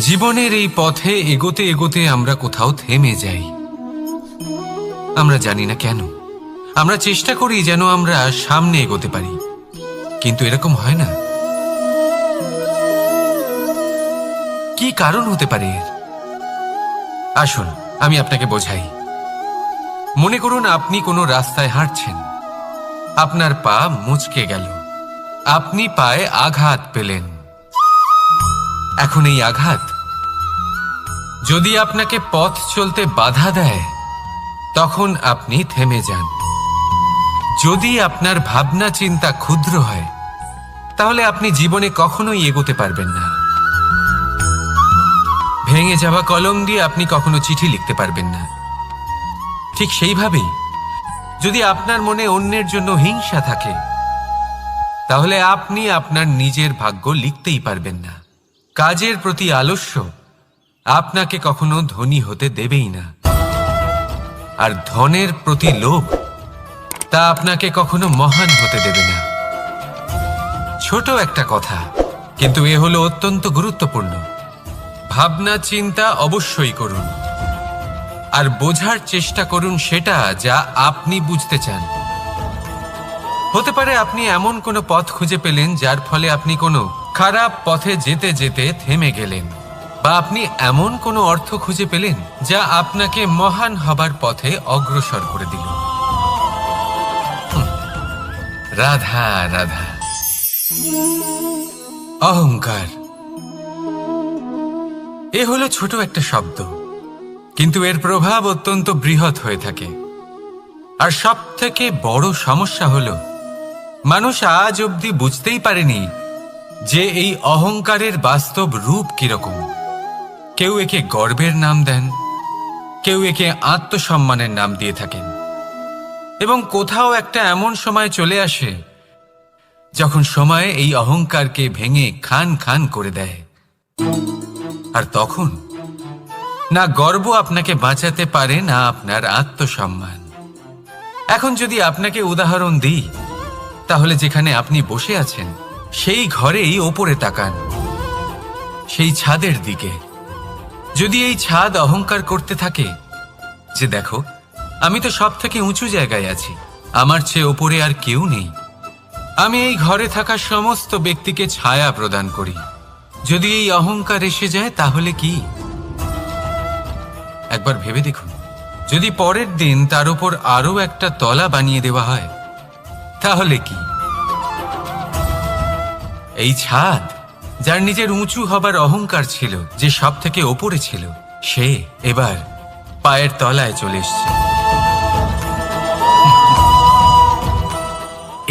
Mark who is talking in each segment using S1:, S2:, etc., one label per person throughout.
S1: জীবনের এই পথে এগোতে এগোতে আমরা কোথাও থেমে যাই। আমরা জানি না কেন। আমরা চেষ্টা করি যেন আমরা সামনে এগোতে পারি, কিন্তু এরকম হয় না। কি কারণ হতে পারে এর? আসুন আমি আপনাকে বোঝাই। মনে করুন আপনি কোনো রাস্তায় হাঁটছেন, আপনার পা মুচকে গেল, আপনি পায়ে আঘাত পেলেন। এখন এই আঘাত যদি আপনাকে পথ চলতে বাধা দেয়, তখন আপনি থেমে যান। যদি আপনার ভাবনা চিন্তা ক্ষুদ্র হয়, তাহলে আপনি জীবনে কখনোই এগোতে পারবেন না। ভেঙে যাওয়া কলম দিয়ে আপনি কখনো চিঠি লিখতে পারবেন না। ঠিক সেইভাবেই যদি আপনার মনে অন্যের জন্য হিংসা থাকে, তাহলে আপনি আপনার নিজের ভাগ্য লিখতেই পারবেন না। কাজের প্রতি আলস্য আপনাকে কখনো ধনী হতে দেবেই না, আর ধনের প্রতি লোভ তা আপনাকে কখনো মহান হতে দেবে না। ছোট একটা কথা, কিন্তু এ হলো অত্যন্ত গুরুত্বপূর্ণ। ভাবনা চিন্তা অবশ্যই করুন, আর বোঝার চেষ্টা করুন সেটা যা আপনি বুঝতে চান। হতে পারে আপনি এমন কোনো পথ খুঁজে পেলেন যার ফলে আপনি কোনো খারাপ পথে যেতে যেতে থেমে গেলেন, বা আপনি এমন কোনো অর্থ খুঁজে পেলেন যা আপনাকে মহান হবার পথে অগ্রসর করে দিল। রাধা রাধা। অহংকার এ হলো ছোট একটা শব্দ, কিন্তু এর প্রভাব অত্যন্ত বৃহৎ হয়ে থাকে। আর সব থেকে বড় সমস্যা হলো মানুষ আজ অবধি বুঝতেই পারেনি যে এই অহংকারের বাস্তব রূপ কিরকম। কেউ একে গর্বের নাম দেন, কেউ একে আত্মসম্মানের নাম দিয়ে থাকেন, এবং কোথাও একটা এমন সময় চলে আসে যখন সময় এই অহংকারকে ভেঙে খান খান করে দেয়। আর তখন না গর্ব আপনাকে বাঁচাতে পারে, না আপনার আত্মসম্মান। এখন যদি আপনাকে উদাহরণ দিই, তাহলে যেখানে আপনি বসে আছেন সেই ঘরেই ওপরে তাকান, সেই ছাদের দিকে। যদি এই ছাদ অহংকার করতে থাকে যে দেখো, আমি তো সব থেকে উঁচু জায়গায় আছি, আমার চেয়ে ওপরে আর কেউ নেই, আমি এই ঘরে থাকা সমস্ত ব্যক্তিকে ছায়া প্রদান করি, যদি এই অহংকার এসে যায় তাহলে কি? একবার ভেবে দেখুন, যদি পরের দিন তার উপর আরো একটা তলা বানিয়ে দেওয়া হয় তাহলে কি? এই ছাদ যার নিজের উঁচু হবার অহংকার ছিল, যে সব থেকে ওপরে ছিল, সে এবার পায়ের তলায় চলে এসছে।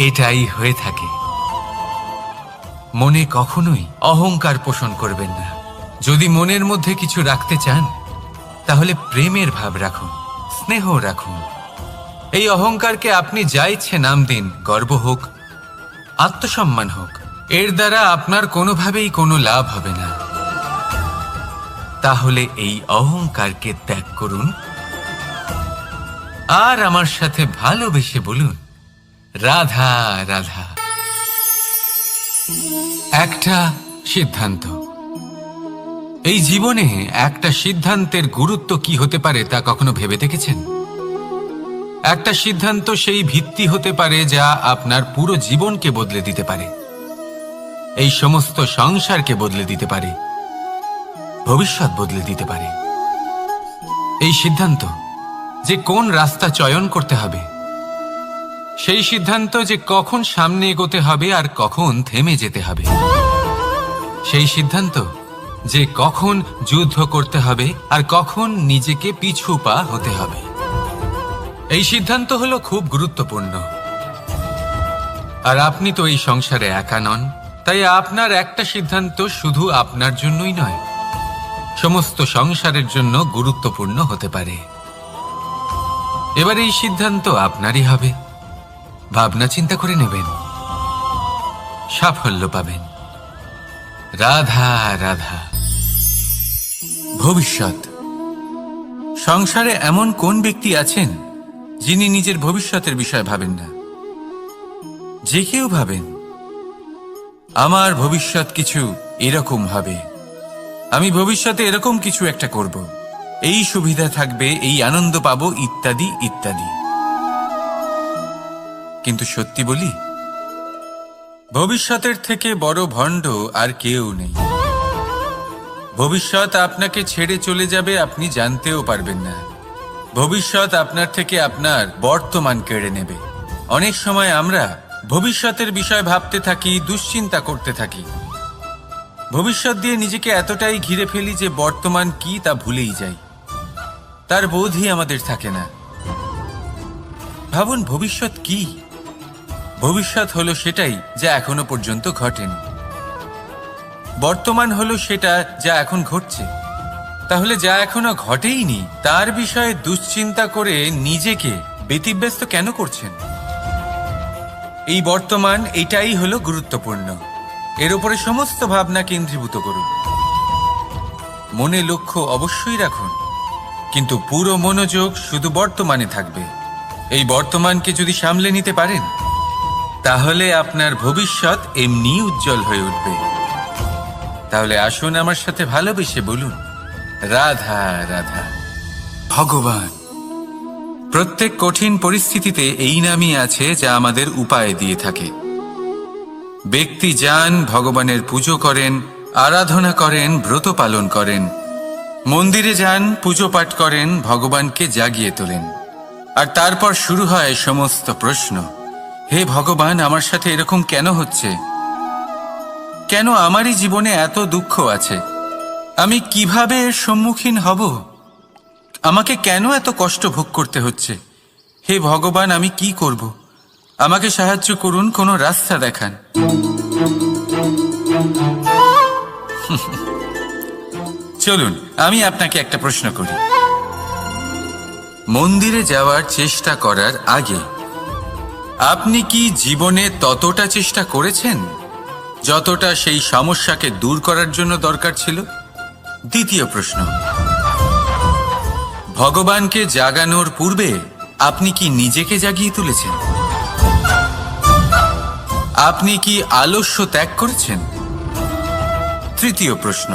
S1: এটাই হয়ে থাকে। মনে কখনোই অহংকার পোষণ করবেন না। যদি মনের মধ্যে কিছু রাখতে চান, তাহলে প্রেমের ভাব রাখুন, স্নেহ রাখুন। এই অহংকারকে আপনি যা ইচ্ছে নাম দিন, গর্ব হোক, আত্মসম্মান হোক, এর দ্বারা আপনার কোনোভাবেই কোনো লাভ হবে না। তাহলে এই অহংকারকে ত্যাগ করুন, আর আমার সাথে ভালোবেসে বলুন, রাধা রাধা। একটা সিদ্ধান্ত। এই জীবনে একটা সিদ্ধান্তের গুরুত্ব কি হতে পারে তা কখনো ভেবে দেখেছেন? একটা সিদ্ধান্ত সেই ভিত্তি হতে পারে যা আপনার পুরো জীবনকে বদলে দিতে পারে, এই সমস্ত সংসারকে বদলে দিতে পারে, ভবিষ্যৎ বদলে দিতে পারে। এই সিদ্ধান্ত যে কোন রাস্তা চয়ন করতে হবে, সেই সিদ্ধান্ত যে কখন সামনে এগোতে হবে আর কখন থেমে যেতে হবে, সেই সিদ্ধান্ত যে কখন যুদ্ধ করতে হবে আর কখন নিজেকে পিছু পা হতে হবে। এই সিদ্ধান্ত হলো খুব গুরুত্বপূর্ণ। আর আপনি তো এই সংসারে একা নন, তাই আপনার একটা সিদ্ধান্ত শুধু আপনার জন্যই নয়, সমস্ত সংসারের জন্য গুরুত্বপূর্ণ হতে পারে। এবার এই সিদ্ধান্ত আপনারই হবে। ভাবনা চিন্তা করে নেবেন, সাফল্য পাবেন। রাধা রাধা। ভবিষ্যৎ। সংসারে এমন কোন ব্যক্তি আছেন যিনি নিজের ভবিষ্যতের বিষয়ে ভাবেন না? যে কেউ ভাবেন আমার ভবিষ্যৎ কিছু এরকম হবে, আমি ভবিষ্যতে এরকম কিছু একটা করব, এই সুবিধা থাকবে, এই আনন্দ পাবো, ইত্যাদি ইত্যাদি। কিন্তু সত্যি বলি, ভবিষ্যতের থেকে বড় ভণ্ড আর কেউ নেই। ভবিষ্যৎ আপনাকে ছেড়ে চলে যাবে, আপনি জানতেও পারবেন না। ভবিষ্যৎ আপনার থেকে আপনার বর্তমান কেড়ে নেবে। অনেক সময় আমরা ভবিষ্যতের বিষয় ভাবতে থাকি, দুশ্চিন্তা করতে থাকি। ভবিষ্যৎ দিয়ে নিজেকে এতটাই ঘিরে ফেলি যে বর্তমান কি তা ভুলেই যাই, তার বোধই আমাদের থাকে না। ভাবুন, ভবিষ্যৎ কি? ভবিষ্যৎ হলো সেটাই যা এখনো পর্যন্ত ঘটেনি। বর্তমান হলো সেটা যা এখন ঘটছে। তাহলে যা এখনো ঘটেইনি তার বিষয়ে দুশ্চিন্তা করে নিজেকে ব্যতিব্যস্ত কেন করছেন? এই বর্তমান, এটাই হলো গুরুত্বপূর্ণ। এর উপরে সমস্ত ভাবনা কেন্দ্রীভূত করুন। মনে লক্ষ্য অবশ্যই রাখুন, কিন্তু পুরো মনোযোগ শুধু বর্তমানে থাকবে। এই বর্তমানকে যদি সামলে নিতে পারেন, তাহলে আপনার ভবিষ্যৎ এমনি উজ্জ্বল হয়ে উঠবে। তাহলে আসুন আমার সাথে ভালোবেসে বলুন, রাধা রাধা। ভগবান। প্রত্যেক কঠিন পরিস্থিতিতে এই নামই আছে যা আমাদের উপায় দিয়ে থাকে। ব্যক্তি যান, ভগবানের পুজো করেন, আরাধনা করেন, ব্রত পালন করেন, মন্দিরে যান, পুজো পাঠ করেন, ভগবানকে জাগিয়ে তোলেন। আর তারপর শুরু হয় সমস্ত প্রশ্ন। হে ভগবান, আমার সাথে এরকম কেন হচ্ছে? কেন আমারই জীবনে এত দুঃখ আছে? আমি কিভাবে এর সম্মুখীন হব? আমাকে কেন এত কষ্ট ভোগ করতে হচ্ছে? হে ভগবান, আমি কি করব? আমাকে সাহায্য করুন, কোনো রাস্তা দেখান। চলুন আমি আপনাকে একটা প্রশ্ন করি। মন্দিরে যাওয়ার চেষ্টা করার আগে আপনি কি জীবনে ততটা চেষ্টা করেছেন যতটা সেই সমস্যাকে দূর করার জন্য দরকার ছিল? দ্বিতীয় প্রশ্ন, ভগবানকে জাগানোর পূর্বে আপনি কি নিজেকে জাগিয়ে তুলেছেন? আপনি কি আলস্য ত্যাগ করেছেন? তৃতীয় প্রশ্ন,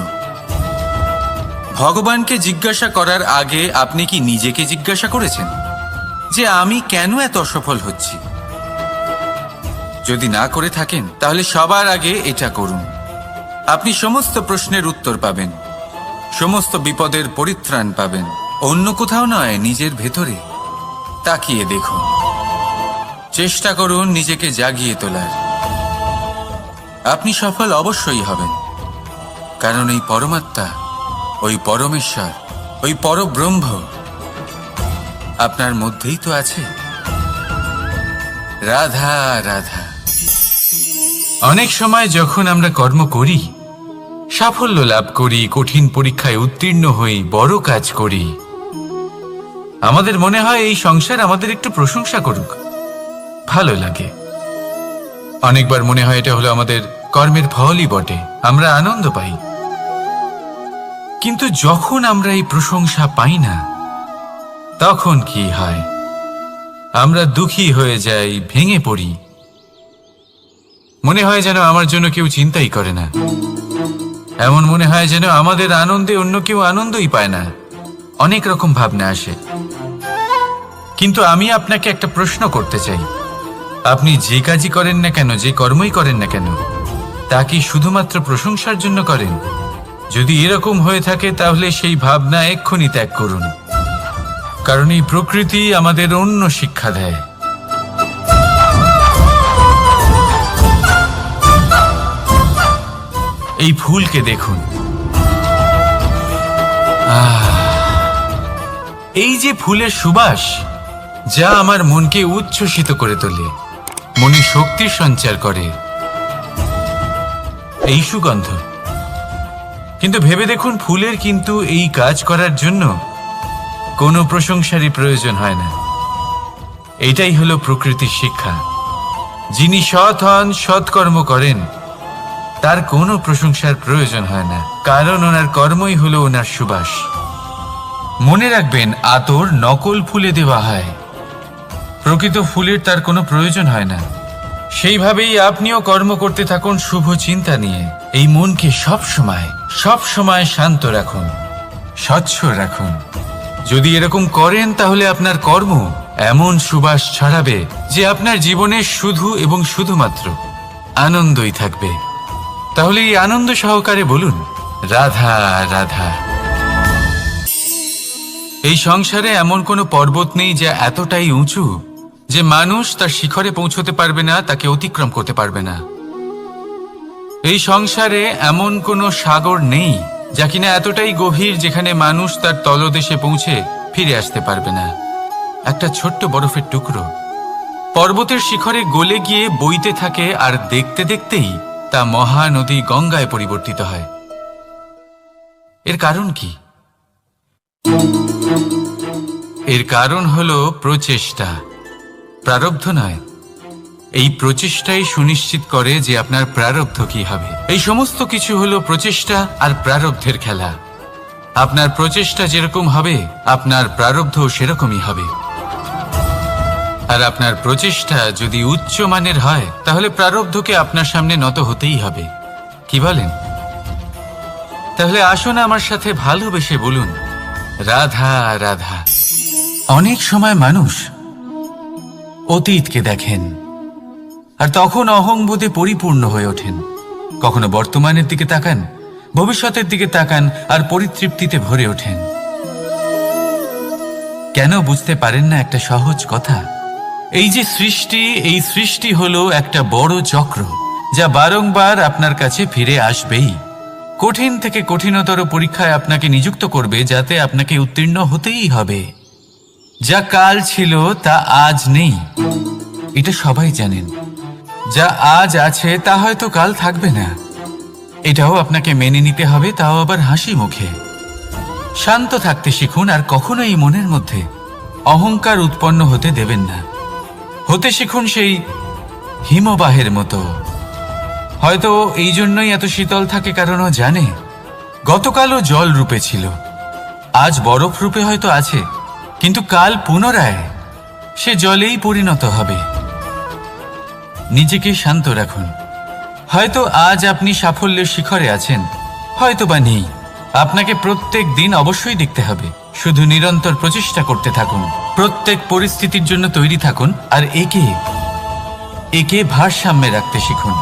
S1: ভগবানকে জিজ্ঞাসা করার আগে আপনি কি নিজেকে জিজ্ঞাসা করেছেন যে আমি কেন এত অসফল হচ্ছি? যদি না করে থাকেন, তাহলে সবার আগে এটা করুন। আপনি সমস্ত প্রশ্নের উত্তর পাবেন, সমস্ত বিপদের পরিত্রাণ পাবেন। অন্য কোথাও নয়, নিজের ভেতরে তাকিয়ে দেখুন। চেষ্টা করুন নিজেকে জাগিয়ে তোলার। আপনি সফল অবশ্যই হবেন, কারণ এই পরমাত্মা, ওই পরমেশ্বর, ওই পরব্রহ্ম আপনার মধ্যেই তো আছে। রাধা রাধা। অনেক সময় যখন আমরা কর্ম করি, সাফল্য লাভ করি, কঠিন পরীক্ষায় উত্তীর্ণ হই, বড় কাজ করি, আমাদের মনে হয় এই সংসার আমাদের একটু প্রশংসা করুক, ভালো লাগে। অনেকবার মনে হয় এটা হলো আমাদের কর্মের ফলই বটে, আমরা আনন্দ পাই। কিন্তু যখন আমরা এই প্রশংসা পাই না, তখন কি হয়? আমরা দুঃখী হয়ে যাই, ভেঙে পড়ি। মনে হয় যেন আমার জন্য কেউ চিন্তাই করে না। এমন মনে হয় যেন আমাদের আনন্দে অন্য কেউ আনন্দই পায় না। অনেক রকম ভাবনা আসে। কিন্তু আমি আপনাকে একটা প্রশ্ন করতে চাই। আপনি যে কাজই করেন না কেন, যে কর্মই করেন না কেন, তা কি শুধুমাত্র প্রশংসার জন্য করেন? যদি এরকম হয়ে থাকে, তাহলে সেই ভাবনা এক্ষুনি ত্যাগ করুন। কারণ এই প্রকৃতি আমাদের অন্য শিক্ষা দেয়। এই ফুলকে দেখুন। এই যে ফুলের সুবাস, যা আমার মনকে উচ্ছ্বসিত করে তোলে, মনে শক্তির সঞ্চার করে, এই সুগন্ধ। কিন্তু ভেবে দেখুন, ফুলের কিন্তু এই কাজ করার জন্য কোনো প্রশংসারই প্রয়োজন হয় না। এটাই হলো প্রকৃতির শিক্ষা। যিনি সৎ হন, সৎকর্ম করেন, তার কোনো প্রশংসার প্রয়োজন হয় না, কারণ ওনার কর্মই হলো ওনার সুবাস। মনে রাখবেন, আতর নকল ফুলে দেওয়া হয়, প্রকৃত ফুলের তার কোনো প্রয়োজন হয় না। সেইভাবেই আপনিও কর্ম করতে থাকুন শুভ চিন্তা নিয়ে। এই মনকে সব সময় সব সময় শান্ত রাখুন, স্বচ্ছ রাখুন। যদি এরকম করেন তাহলে আপনার কর্ম এমন সুবাস ছড়াবে যে আপনার জীবনে শুধু এবং শুধুমাত্র আনন্দই থাকবে। তাহলে এই আনন্দ সহকারে বলুন, রাধা রাধা। এই সংসারে এমন কোনো পর্বত নেই যা এতটাই উঁচু যে মানুষ তার শিখরে পৌঁছতে পারবে না, তাকে অতিক্রম করতে পারবে না। এই সংসারে এমন কোনো সাগর নেই যা কিনা এতটাই গভীর যেখানে মানুষ তার তলদেশে পৌঁছে ফিরে আসতে পারবে না। একটা ছোট্ট বরফের টুকরো পর্বতের শিখরে গলে গিয়ে বইতে থাকে, আর দেখতে দেখতেই তা মহানদী গঙ্গায় পরিবর্তিত হয়। এর কারণ কি? এর কারণ হলো প্রচেষ্টা, প্রারব্ধ নয়। এই প্রচেষ্টাই সুনিশ্চিত করে যে আপনার প্রারব্ধ কি হবে। এই সমস্ত কিছু হলো প্রচেষ্টা আর প্রারব্ধের খেলা। আপনার প্রচেষ্টা যেরকম হবে আপনার প্রারব্ধ সেরকমই হবে। আর আপনার প্রচেষ্টা যদি উচ্চ মানের হয় তাহলে প্রারব্ধকে আপনার সামনে নত হতেই হবে। কি বলেন? তাহলে আসুন আমার সাথে ভালোবেসে বলুন, রাধা রাধা। অনেক সময় মানুষ অতীতকে দেখেন আর তখন অহংবোধে পরিপূর্ণ হয়ে ওঠেন। কখনো বর্তমানের দিকে তাকান, ভবিষ্যতের দিকে তাকান আর পরিতৃপ্তিতে ভরে ওঠেন। কেন বুঝতে পারেন না একটা সহজ কথা? এই যে সৃষ্টি, এই সৃষ্টি হলো একটা বড় চক্র যা বারংবার আপনার কাছে ফিরে আসবেই। কঠিন থেকে কঠিনতর পরীক্ষায় আপনাকে নিযুক্ত করবে যাতে আপনাকে উত্তীর্ণ হতেই হবে। যা কাল ছিল তা আজ নেই, এটা সবাই জানেন। যা আজ আছে তা হয়তো কাল থাকবে না, এটাও আপনাকে মেনে নিতে হবে, তাও আবার হাসি মুখে। শান্ত থাকতে শিখুন আর কখনোই মনের মধ্যে অহংকার উৎপন্ন হতে দেবেন না। হতে শিখুন সেই হিমবাহের মতো। হয়তো এই জন্যই এত শীতল থাকে কারণ ও জানে গতকালও জল রূপে ছিল, আজ বরফ রূপে হয়তো আছে, কিন্তু কাল পুনরায় সে জলেই পরিণত হবে। নিজেকে শান্ত রাখুন। হয়তো আজ আপনি সাফল্যের শিখরে আছেন, হয়তো বা নেই। আপনাকে প্রত্যেক দিন অবশ্যই দেখতে হবে। শুধু নিরন্তর প্রচেষ্টা করতে থাকুন, প্রত্যেক পরিস্থিতির জন্য তৈরি থাকুন আর একে ভারসাম্যে রাখতে শিখুন।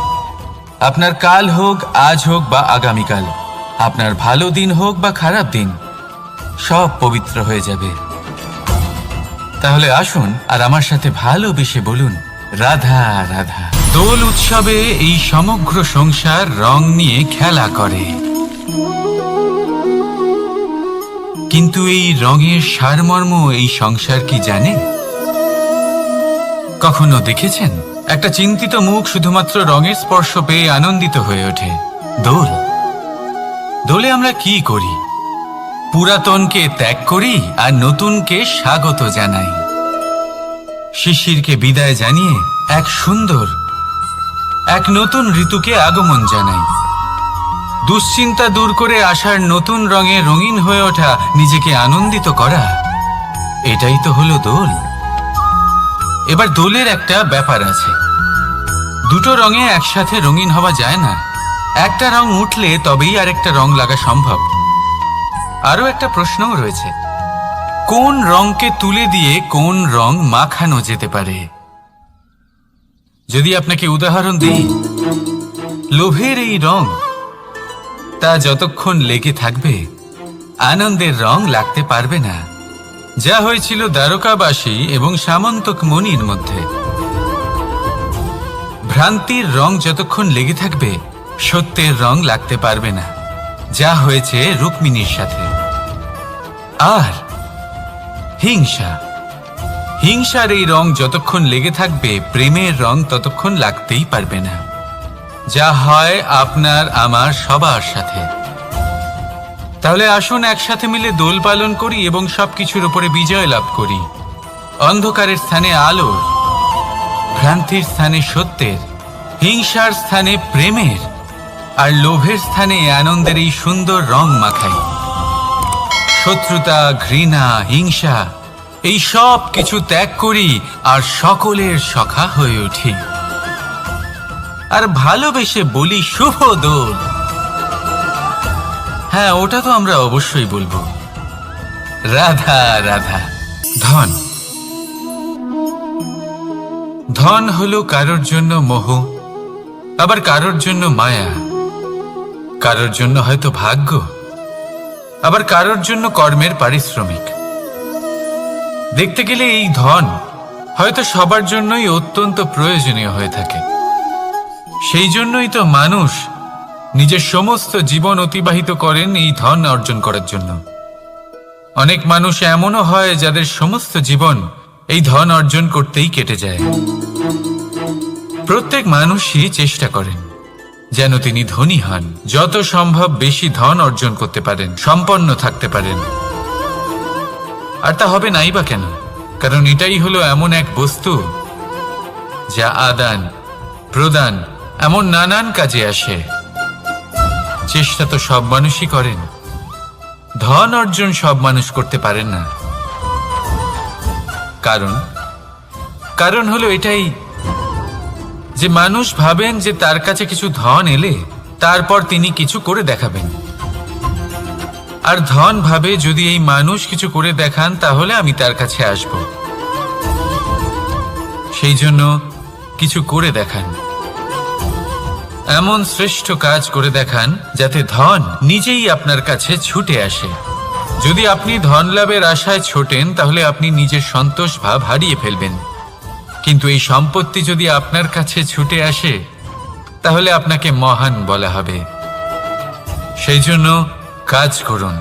S1: আপনার কাল হোক, আজ হোক বা আগামীকাল, আপনার ভালো দিন হোক বা খারাপ দিন, সব পবিত্র হয়ে যাবে। তাহলে আসুন আর আমার সাথে ভালোবেসে বলুন, রাধা রাধা। দোল উৎসবে এই সমগ্র সংসার রং নিয়ে খেলা করে, কিন্তু এই রঙের সারমর্ম এই সংসার কি জানে? কখনো দেখেছেন একটা চিন্তিত মুখ শুধুমাত্র রঙের স্পর্শ পেয়ে আনন্দিত হয়ে ওঠে? দোলে আমরা কি করি? পুরাতনকে ত্যাগ করি আর নতুনকে স্বাগত জানাই। শিশিরকে বিদায় জানিয়ে এক নতুন ঋতুকে আগমন জানাই। দুশ্চিন্তা দূর করে আসার নতুন রঙে রঙিন হয়ে ওঠা, নিজেকে আনন্দিত করা, এটাই তো হলো দোল। এবার দোলের একটা ব্যাপার আছে, দুটো রঙে একসাথে রঙিন হওয়া যায় না। একটা রং উঠলে তবেই আরেকটা রং লাগা সম্ভব। আরো একটা প্রশ্নও রয়েছে, কোন রংকে তুলে দিয়ে কোন রং মাখানো যেতে পারে? যদি আপনাকে উদাহরণ দিই, লোভের এই রং, তা যতক্ষণ লেগে থাকবে আনন্দের রং লাগতে পারবে না। যা হয়েছিল দ্বারকাবাসী এবং সামন্তক মণির মধ্যে। ভ্রান্তির রং যতক্ষণ লেগে থাকবে সত্যের রং লাগতে পারবে না, যা হয়েছে রুক্মিণীর সাথে। আর হিংসার এই রং যতক্ষণ লেগে থাকবে প্রেমের রং ততক্ষণ লাগতেই পারবে না, যা হয় আপনার আমার সবার সাথে। তাহলে আসুন একসাথে মিলে দোল পালন করি এবং সবকিছুর উপরে বিজয় লাভ করি। অন্ধকারের স্থানে আলোর, ভ্রান্তির স্থানে সত্যের, হিংসার স্থানে প্রেমের, আর লোভের স্থানে আনন্দের এই সুন্দর রং মাখাই। শত্রুতা, ঘৃণা, হিংসা এই সব কিছু ত্যাগ করি আর সকলের সখা হয়ে উঠি। আর ভালোবেসে বলি, শুভ দোল। হ্যাঁ, ওটা তো আমরা অবশ্যই বলবো। রাধা রাধা। ধন, ধন হলো কারোর জন্য মোহ, আবার কারোর জন্য মায়া, কারোর জন্য হয়তো ভাগ্য, আবার কারোর জন্য কর্মের পারিশ্রমিক। দেখতে গেলে এই ধন হয়তো সবার জন্যই অত্যন্ত প্রয়োজনীয় হয়ে থাকে। সেই জন্যই তো মানুষ নিজের সমস্ত জীবন অতিবাহিত করেন এই ধন অর্জন করার জন্য। অনেক মানুষ এমনও হয় যাদের সমস্ত জীবন এই ধন অর্জন করতেই কেটে যায়। প্রত্যেক মানুষই চেষ্টা করেন যেন তিনি ধনী হন, যত সম্ভব বেশি ধন অর্জন করতে পারেন, সম্পন্ন থাকতে পারেন। আর তা হবে নাই বা কেন? কারণ এটাই হলো এমন এক বস্তু যা আদান প্রদান এমন নানান কাজে আসে। চেষ্টা তো সব মানুষই করেন, ধন অর্জন সব মানুষ করতে পারেন না। কারণ হলো এটাই যে মানুষ ভাবেন যে তার কাছে কিছু ধন এলে তারপর তিনি কিছু করে দেখাবেন, আর ধন ভাবে যদি এই মানুষ কিছু করে দেখান তাহলে আমি তার কাছে আসব। সেই জন্য কিছু করে দেখান, এমন শ্রেষ্ঠ কাজ করে দেখান যাতে ধন নিজেই আপনার কাছে ছুটে আসে। যদি আপনি ধন লাভের আশায় ছোটেন তাহলে আপনি নিজের সন্তোষ ভাব হারিয়ে ফেলবেন। কিন্তু এই সম্পত্তি যদি আপনার কাছে ছুটে আসে তাহলে আপনাকে মহান বলা হবে। সেই জন্য কাজ করুন,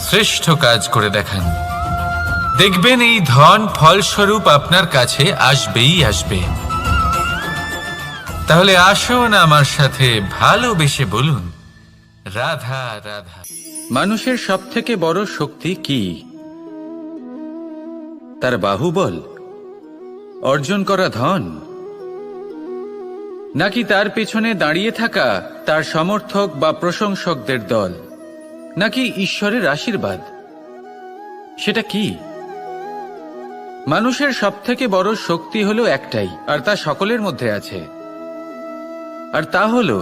S1: শ্রেষ্ঠ কাজ করে দেখান, দেখবেন এই ধন ফলস্বরূপ আপনার কাছে আসবেই আসবে। তাহলে আসুন আমার সাথে ভালোবেসে বলুন রাধা রাধা। মানুষের সবথেকে বড় শক্তি কি? তার বাহুবল, অর্জন করা ধন, নাকি তার পেছনে দাঁড়িয়ে থাকা তার সমর্থক বা প্রশংসকদের দল, নাকি ঈশ্বরের আশীর্বাদ? সেটা কি? মানুষের সবথেকে বড় শক্তি হলো একটাই, আর তা সকলের মধ্যে আছে, আর তা হলো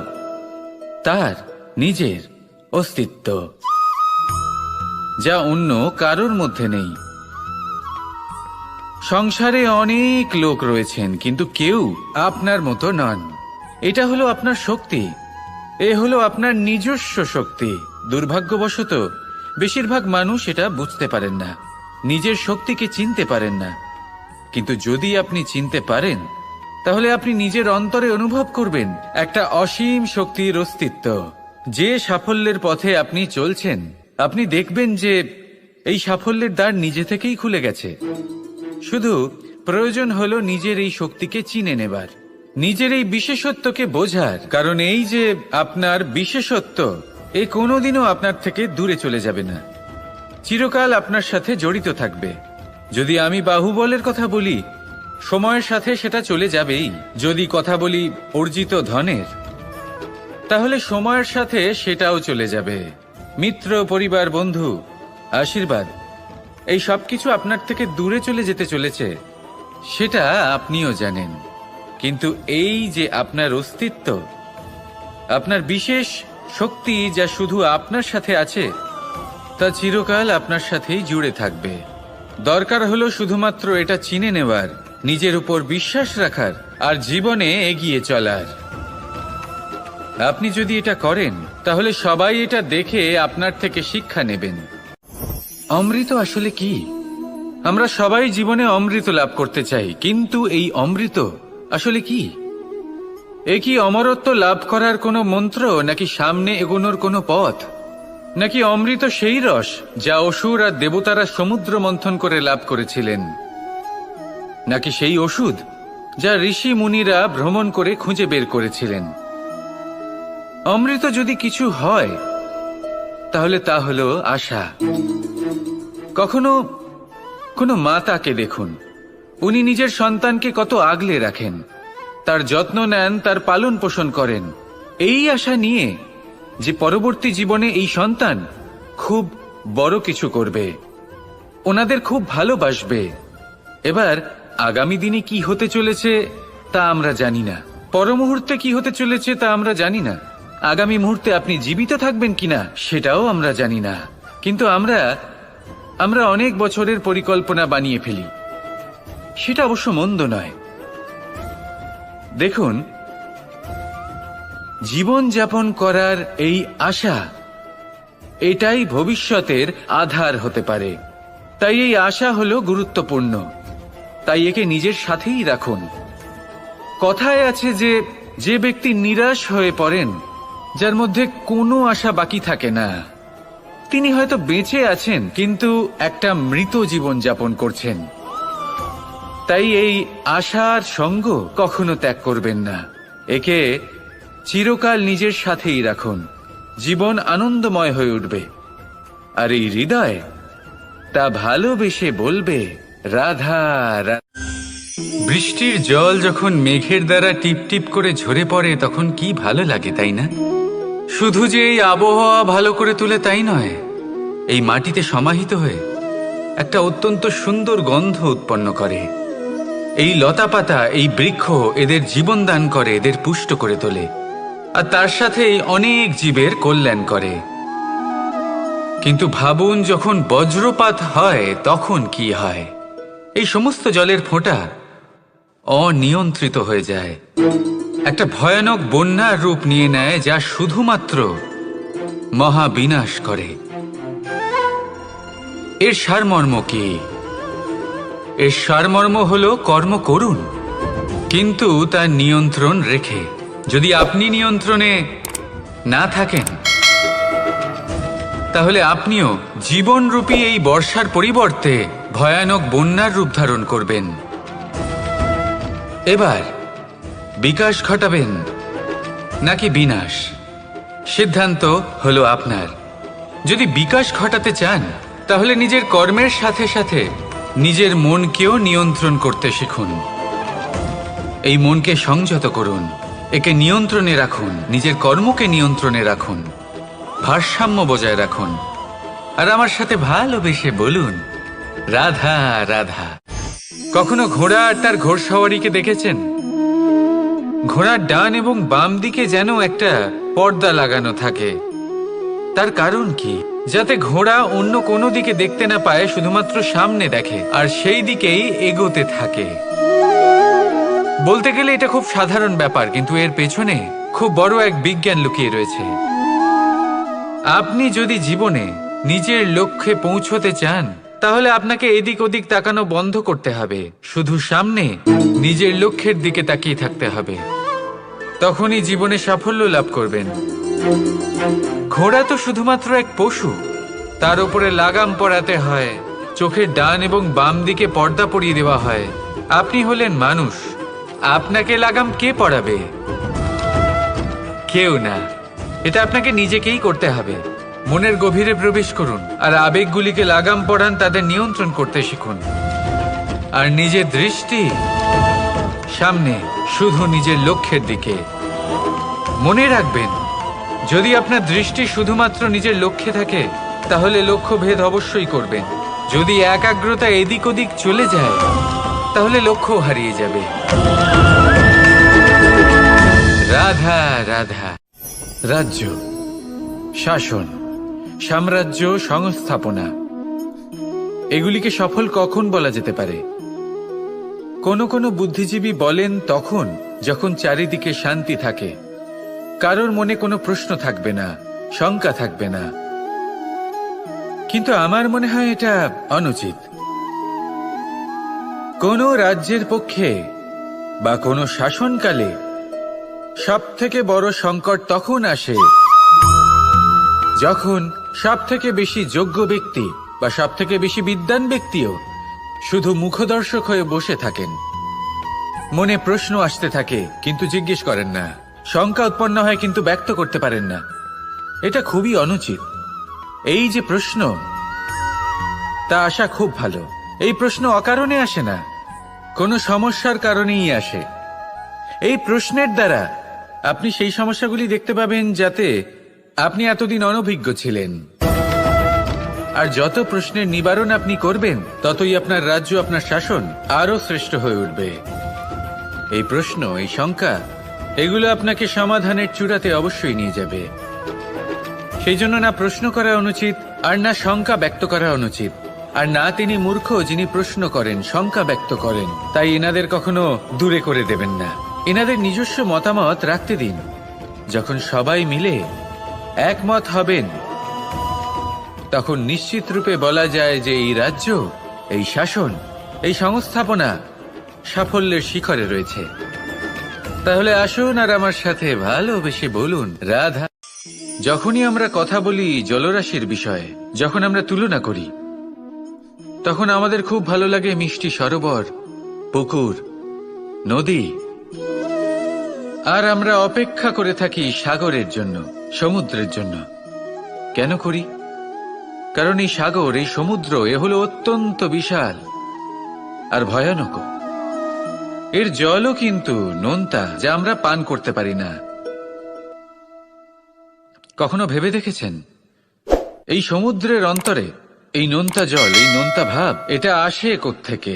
S1: তার নিজের অস্তিত্ব, যা অন্য কারোর মধ্যে নেই। সংসারে অনেক লোক রয়েছেন কিন্তু কেউ আপনার মতো নন। এটা হলো আপনার শক্তি, এ হলো আপনার নিজস্ব শক্তি। দুর্ভাগ্যবশত বেশিরভাগ মানুষ এটা বুঝতে পারেন না, নিজের শক্তিকে চিনতে পারেন না। কিন্তু যদি আপনি চিনতে পারেন তাহলে আপনি নিজের অন্তরে অনুভব করবেন একটা অসীম শক্তির অস্তিত্ব। যে সাফল্যের পথে আপনি চলছেন আপনি দেখবেন যে এই সাফল্যের দ্বার নিজে থেকেই খুলে গেছে। শুধু প্রয়োজন হলো নিজের এই শক্তিকে চিনে নেবার, নিজের এই বিশেষত্বকে বোঝার। কারণ এই যে আপনার বিশেষত্ব, এ কোনোদিনও আপনার থেকে দূরে চলে যাবে না, চিরকাল আপনার সাথে জড়িত থাকবে। যদি আমি বাহুবলের কথা বলি, সময়ের সাথে সেটা চলে যাবেই। যদি কথা বলি অর্জিত ধনের, তাহলে সময়ের সাথে সেটাও চলে যাবে। মিত্র, পরিবার, বন্ধু, আশীর্বাদ, এই সবকিছু আপনার থেকে দূরে চলে যেতে চলেছে, সেটা আপনিও জানেন। কিন্তু এই যে আপনার অস্তিত্ব, আপনার বিশেষ শক্তি যা শুধু আপনার সাথে আছে, তা চিরকাল আপনার সাথেই জুড়ে থাকবে। দরকার হলো শুধুমাত্র এটা চিনে নেওয়ার, নিজের উপর বিশ্বাস রাখার, আর জীবনে এগিয়ে চলার। আপনি যদি এটা করেন তাহলে সবাই এটা দেখে আপনার থেকে শিক্ষা নেবেন। অমৃত আসলে কি? আমরা সবাই জীবনে অমৃত লাভ করতে চাই, কিন্তু এই অমৃত আসলে কি? এ কি অমরত্ব লাভ করার কোনো মন্ত্র, নাকি সামনে এগোনোর কোনো পথ, নাকি অমৃত সেই রস যা অসুর আর দেবতারা সমুদ্র মন্থন করে লাভ করেছিলেন, নাকি সেই ওষুধ যা ঋষি মুনিরা ভ্রমণ করে খুঁজে বের করেছিলেন? অমৃত যদি কিছু হয় তাহলে তা হলো আশা। কখনো কোনো মাতাকে দেখুন, উনি নিজের সন্তানকে কত আগলে রাখেন, তার যত্ন নেন, তার পালন পোষণ করেন, এই আশা নিয়ে যে পরবর্তী জীবনে এই সন্তান খুব বড় কিছু করবে, ওনাদের খুব ভালোবাসবে। এবার আগামী দিনে কি হতে চলেছে তা আমরা জানি না, পরমুহূর্তে কি হতে চলেছে তা আমরা জানি না,
S2: আগামী মুহূর্তে আপনি জীবিত থাকবেন কিনা সেটাও আমরা জানি না, কিন্তু আমরা অনেক বছরের পরিকল্পনা বানিয়ে ফেলি। সেটা অবশ্য মন্দ নয়। দেখুন, জীবন যাপন করার এই আশা, এটাই ভবিষ্যতের আধার হতে পারে। তাই এই আশা হলো গুরুত্বপূর্ণ, তাই একে নিজের সাথেই রাখুন। কথায় আছে যে ব্যক্তি নিরাশ হয়ে পড়েন, যার মধ্যে কোনো আশা বাকি থাকে না, তিনি হয়তো বেঁচে আছেন কিন্তু একটা মৃত জীবন যাপন করছেন। তাই এই আশার সঙ্গ কখনো ত্যাগ করবেন না, একে চিরকাল নিজের সাথেই রাখুন। জীবন আনন্দময় হয়ে উঠবে, আর এই হৃদয় তা ভালোবেসে বলবে রাধা রাধা।
S1: বৃষ্টির জল যখন মেঘের দ্বারা টিপ টিপ করে ঝরে পড়ে তখন কি ভালো লাগে, তাই না? শুধু যে এই আবহাওয়া ভালো করে তুলে তাই নয়, এই মাটিতে সমাহিত হয়ে একটা অত্যন্ত সুন্দর গন্ধ উৎপন্ন করে। এই লতাপাতা, এই বৃক্ষ এদের জীবন দান করে, এদের পুষ্ট করে তোলে, আর তার সাথেই অনেক জীবের কল্যাণ করে। কিন্তু ভাবুন, যখন বজ্রপাত হয় তখন কি হয়? এই সমস্ত জলের ফোঁটা অনিয়ন্ত্রিত হয়ে যায়, একটা ভয়ানক বন্যার রূপ নিয়ে নেয়, যা শুধুমাত্র মহাবিনাশ করে। এর সারমর্ম কি? এর সারমর্ম হলো কর্ম করুন, কিন্তু তার নিয়ন্ত্রণ রেখে। যদি আপনি নিয়ন্ত্রণে না থাকেন, তাহলে আপনিও জীবনরূপী এই বর্ষার পরিবর্তে ভয়ানক বন্যার রূপ ধারণ করবেন। এবার বিকাশ ঘটাবেন নাকি বিনাশ, সিদ্ধান্ত হলো আপনার। যদি বিকাশ ঘটাতে চান, তাহলে নিজের কর্মের সাথে সাথে নিজের মনকেও নিয়ন্ত্রণ করতে শিখুন। এই মনকে সংযত করুন, একে নিয়ন্ত্রণে রাখুন, নিজের কর্মকে নিয়ন্ত্রণে রাখুন, ভারসাম্য বজায় রাখুন, আর আমার সাথে ভালোবেসে বলুন রাধা রাধা। কখনো ঘোড়া আর তার ঘোড়সওয়ারিকে দেখেছেন? ঘোড়ার ডান এবং বাম দিকে যেন একটা পর্দা লাগানো থাকে। তার কারণ কি? যাতে ঘোড়া অন্য কোনো দিকে দেখতে না পায়, শুধুমাত্র সামনে দেখে আর সেই দিকেই এগোতে থাকে। বলতে গেলে এটা খুব সাধারণ ব্যাপার, কিন্তু এর পেছনে খুব বড় এক বিজ্ঞান লুকিয়ে রয়েছে। আপনি যদি জীবনে নিজের লক্ষ্যে পৌঁছতে চান, তাহলে আপনাকে এদিক ওদিক তাকানো বন্ধ করতে হবে, শুধু সামনে নিজের লক্ষ্যের দিকে তাকিয়ে থাকতে হবে। তখনই জীবনে সাফল্য লাভ করবেন। ঘোড়া তো শুধুমাত্র এক পশু, তার উপরে লাগাম পরাতে হয়, চোখের ডান এবং বাম দিকে পর্দা পরিয়ে দেওয়া হয়। আপনি হলেন মানুষ, আপনাকে লাগাম কে পরাবে? কেউ না। এটা আপনাকে নিজেকেই করতে হবে। মনের গভীরে প্রবেশ করুন আর আবেগগুলিকে লাগাম পরান, তাদের নিয়ন্ত্রণ করতে শিখুন। আর নিজের দৃষ্টি সামনে, শুধু নিজের লক্ষ্যের দিকে। মনে রাখবেন, যদি আপনার দৃষ্টি শুধুমাত্র নিজের লক্ষ্যে থাকে, তাহলে লক্ষ্যভেদ অবশ্যই করবেন। যদি একাগ্রতা এদিক ওদিক চলে যায়, তাহলে লক্ষ্য হারিয়ে যাবে। রাধা রাধা। রাজ্য, শাসন, সাম্রাজ্য, সংস্থাপনা, এগুলিকে সফল কখন বলা যেতে পারে? কোনো বুদ্ধিজীবী বলেন তখন যখন চারিদিকে শান্তি থাকে, কারোর মনে কোনো প্রশ্ন থাকবে না, শঙ্কা থাকবে না। কিন্তু আমার মনে হয় এটা অনুচিত। কোনো রাজ্যের পক্ষে বা কোনো শাসনকালে সবথেকে বড় সংকট তখন আসে যখন সবথেকে বেশি যোগ্য ব্যক্তি বা সবথেকে বেশি বিদ্বান ব্যক্তিও শুধু মুখদর্শক হয়ে বসে থাকেন। মনে প্রশ্ন আসতে থাকে কিন্তু জিজ্ঞেস করেন না, শঙ্কা উৎপন্ন হয় কিন্তু ব্যক্ত করতে পারেন না। এটা খুবই অনুচিত। এই যে প্রশ্ন, তা আসা খুব ভালো। এই প্রশ্ন অকারণে আসে না, কোনো সমস্যার কারণেই আসে। এই প্রশ্নের দ্বারা আপনি সেই সমস্যাগুলি দেখতে পাবেন যাতে আপনি এতদিন অনভিজ্ঞ ছিলেন। আর যত প্রশ্নের নিবারণ আপনি করবেন, ততই আপনার রাজ্য, আপনার শাসন আরো শ্রেষ্ঠ হয়ে উঠবে। এই প্রশ্ন, এই শঙ্কা
S2: এগুলো আপনাকে সমাধানের চূড়াতে অবশ্যই নিয়ে যাবে। সেই জন্য না প্রশ্ন করা অনুচিত, আর না শঙ্কা ব্যক্ত করা অনুচিত, আর না তিনি মূর্খ যিনি প্রশ্ন করেন, শঙ্কা ব্যক্ত করেন। তাই এনাদের কখনো দূরে করে দেবেন না, এনাদের নিজস্ব মতামত রাখতে দিন। যখন সবাই মিলে একমত হবেন, তখন নিশ্চিত রূপে বলা যায় যে এই রাজ্য, এই শাসন, এই সংস্থাপনা সাফল্যের শিখরে রয়েছে। তাহলে আসুন আর আমার সাথে ভালোবেসে বলুন, রাধা। যখনই আমরা কথা বলি জলরাশির বিষয়ে, যখন আমরা তুলনা করি, তখন আমাদের খুব ভালো লাগে মিষ্টি সরোবর, পুকুর, নদী, আর আমরা অপেক্ষা করে থাকি সাগরের জন্য, সমুদ্রের জন্য। কেন করি? কারণ এই সাগর, এই সমুদ্র, এ হলো অত্যন্ত বিশাল আর ভয়ানক। এর জলও কিন্তু নোনতা, যা আমরা পান করতে পারি না। কখনো ভেবে দেখেছেন এই সমুদ্রের অন্তরে এই নোনতা জল, এই নোনতা ভাব, এটা আসে কোত্থেকে?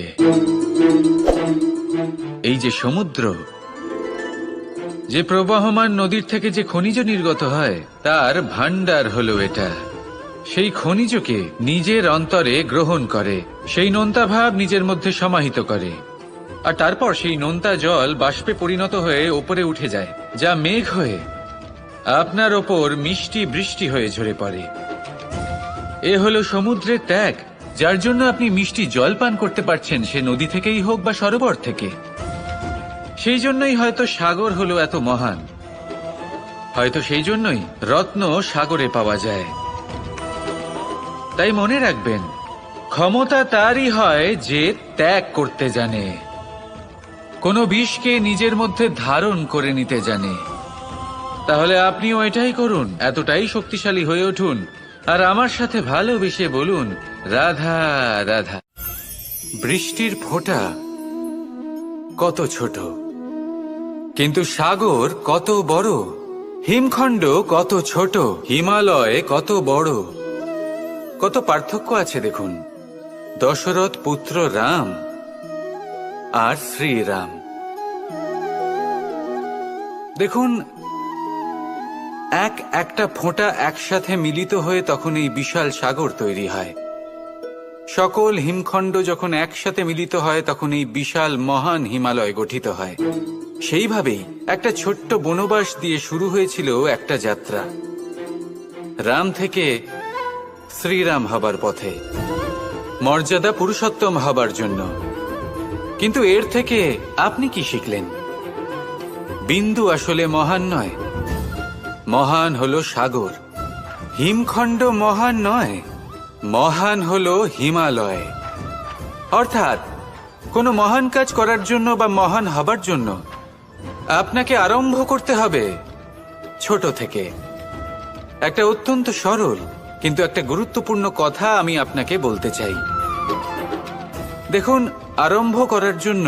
S2: এই যে সমুদ্র, যে প্রবাহমান নদীর থেকে যে খনিজ নির্গত হয়, তার ভান্ডার হলো এটা। সেই খনিজকে নিজের অন্তরে গ্রহণ করে, সেই নোনতা ভাব নিজের মধ্যে সমাহিত করে, আর তারপর সেই নোনতা জল বাষ্পে পরিণত হয়ে ওপরে উঠে যায়, যা মেঘ হয়ে আপনার ওপর মিষ্টি বৃষ্টি হয়ে ঝরে পড়ে। এ হলো সমুদ্রের ত্যাগ, যার জন্য আপনি মিষ্টি জল পান করতে পারছেন, সে নদী থেকেই হোক বা সরোবর থেকে। সেই জন্যই হয়তো সাগর হলো এত মহান, হয়তো সেই জন্যই রত্ন সাগরে পাওয়া যায়। তাই মনে রাখবেন, ক্ষমতা তারই হয় যে ত্যাগ করতে জানে, কোনো বিষকে নিজের মধ্যে ধারণ করে নিতে জানে। তাহলে আপনিও এটাই করুন, এতটাই শক্তিশালী হয়ে উঠুন, আর আমার সাথে ভালোবেসে বলুন, রাধা রাধা। বৃষ্টির ফোঁটা কত ছোট, কিন্তু সাগর কত বড়, হিমখণ্ড কত ছোট, হিমালয় কত বড়। কত পার্থক্য আছে দেখুন, দশরথ পুত্র রাম আর শ্রীরাম। দেখুন, একটা ফোঁটা একসাথে মিলিত হয়ে তখন এই বিশাল সাগর তৈরি হয়। সকল হিমখণ্ড যখন একসাথে মিলিত হয়, তখন এই বিশাল মহান হিমালয় গঠিত হয়। সেইভাবেই একটা ছোট্ট বনবাস দিয়ে শুরু হয়েছিল একটা যাত্রা, রাম থেকে শ্রীরাম হবার পথে, মর্যাদা পুরুষোত্তম হবার জন্য। কিন্তু এর থেকে আপনি কি শিখলেন? বিন্দু আসলে মহান নয়, মহান হলো সাগর। হিমখণ্ড মহান নয়, মহান হলো হিমালয়। অর্থাৎ কোনো মহান কাজ করার জন্য বা মহান হবার জন্য আপনাকে আরম্ভ করতে হবে ছোট থেকে। একটা অত্যন্ত সরল কিন্তু একটা গুরুত্বপূর্ণ কথা আমি আপনাকে বলতে চাই। দেখুন, আরম্ভ করার জন্য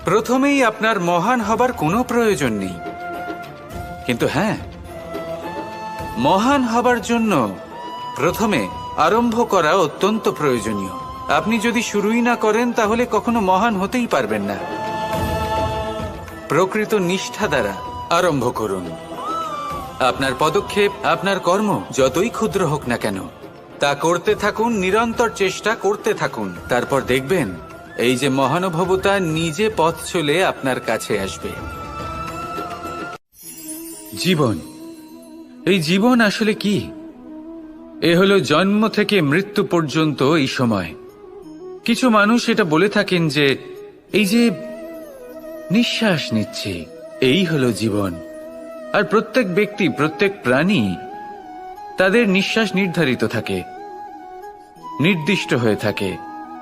S2: প্রথমেই আপনার মহান হবার কোনো প্রয়োজন নেই, কিন্তু হ্যাঁ, মহান হবার জন্য প্রথমে আরম্ভ করা অত্যন্ত প্রয়োজনীয়। আপনি যদি শুরুই না করেন, তাহলে কখনো মহান হতেই পারবেন না। প্রকৃত নিষ্ঠা দ্বারা আরম্ভ করুন। আপনার পদক্ষেপ, আপনার কর্ম যতই ক্ষুদ্র হোক না কেন, তা করতে থাকুন, নিরন্তর চেষ্টা করতে থাকুন। তারপর দেখবেন এই যে মহানুভবতা নিজে পথ চলে আপনার কাছে আসবে। জীবন, এই জীবন আসলে কি? এ হলো জন্ম থেকে মৃত্যু পর্যন্ত এই সময়। কিছু মানুষ এটা বলে থাকেন যে এই যে নিঃশ্বাস নিচ্ছে, এই হলো জীবন। আর প্রত্যেক ব্যক্তি, প্রত্যেক প্রাণী, তাদের নিঃশ্বাস নির্ধারিত থাকে, নির্দিষ্ট হয়ে থাকে।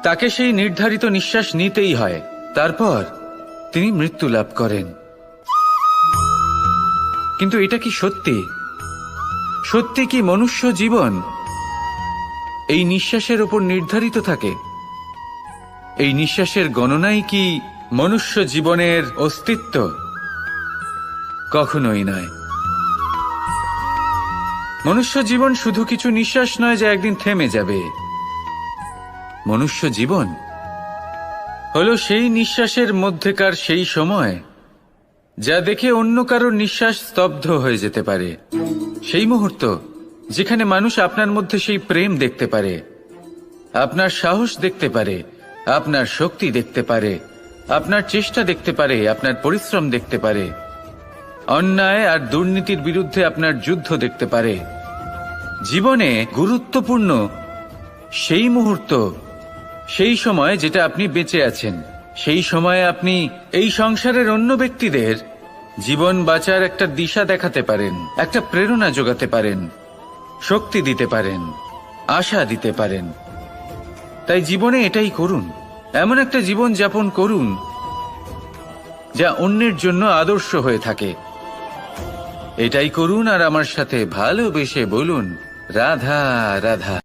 S2: তাকে সেই নির্ধারিত নিঃশ্বাস নিতেই হয়, তারপর তিনি মৃত্যু লাভ করেন। কিন্তু এটা কি সত্যি? সত্যি কি মনুষ্য জীবন এই নিঃশ্বাসের উপর নির্ধারিত থাকে? এই নিঃশ্বাসের গণনাই কি মনুষ্য জীবনের অস্তিত্ব? কখনোই নয়। মনুষ্য জীবন শুধু কিছু নিঃশ্বাস নয় যা একদিন থেমে যাবে। মনুষ্য জীবন হলো সেই নিঃশ্বাসের মধ্যেকার সেই সময় যা দেখে অন্য কারোর নিঃশ্বাস স্তব্ধ হয়ে যেতে পারে। সেই মুহূর্ত যেখানে মানুষ আপনার মধ্যে সেই প্রেম দেখতে পারে, আপনার সাহস দেখতে পারে, আপনার শক্তি দেখতে পারে, আপনার চেষ্টা দেখতে পারে, আপনার পরিশ্রম দেখতে পারে, অন্যায় আর দুর্নীতির বিরুদ্ধে আপনার যুদ্ধ দেখতে পারে। জীবনে গুরুত্বপূর্ণ সেই মুহূর্ত, সেই সময় যেটা আপনি বেঁচে আছেন। সেই সময়ে আপনি এই সংসারের অন্য ব্যক্তিদের জীবন বাঁচার একটা দিশা দেখাতে পারেন, একটা প্রেরণা যোগাতে পারেন, শক্তি দিতে পারেন, আশা দিতে পারেন। তাই জীবনে এটাই করুন, এমন একটা জীবন যাপন করুন যা অন্যের জন্য আদর্শ হয়ে থাকে। এটাই করুন আর আমার সাথে ভালোবেসে বলুন, রাধা রাধা।